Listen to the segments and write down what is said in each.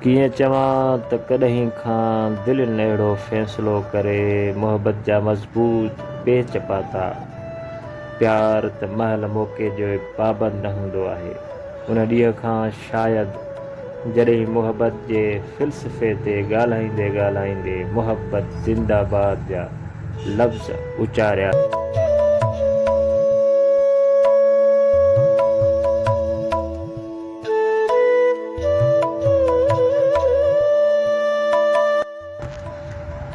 कीअं चवां त कॾहिं खां दिलि न अहिड़ो फ़ैसिलो करे मोहबत जा मज़बूत पेच पाता। प्यार त महल मौक़े जो पाबंद न हूंदो आहे। उन ॾींहं खां शायदि जॾहिं मोहबत जे फ़िलसफ़े ते ॻाल्हाईंदे ॻाल्हाईंदे मोहबत ज़िंदाबाद जा लफ़्ज़ उचारिया।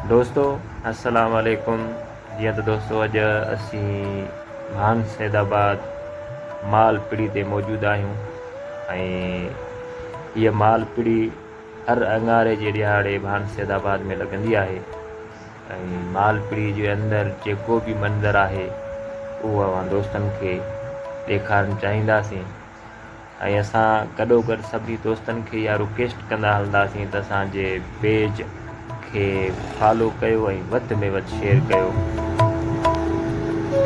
दोस्तों अस्सलाम वालेकुम। जीअं त दोस्तों अॼु असीं भान सैदाबाद मालपीड़ी ते मौजूदु आहियूं ऐं हीअ मालपीड़ी हर अंगारे जे ॾियारे भान सैदाबाद में लॻंदी आहे ऐं मालपीड़ी जे अंदरि जेको बि मंदरु आहे उहो अवां दोस्तनि खे ॾेखारणु चाहींदासीं ऐं असां गॾोगॾु सभिनी दोस्तनि खे इहा रिक्वेस्ट कंदा हलंदासीं त असांजे पेज खे फॉलो कयो ऐं वधि में वधि शेयर कयो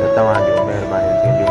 त तव्हांजो महिरबानी थींदी।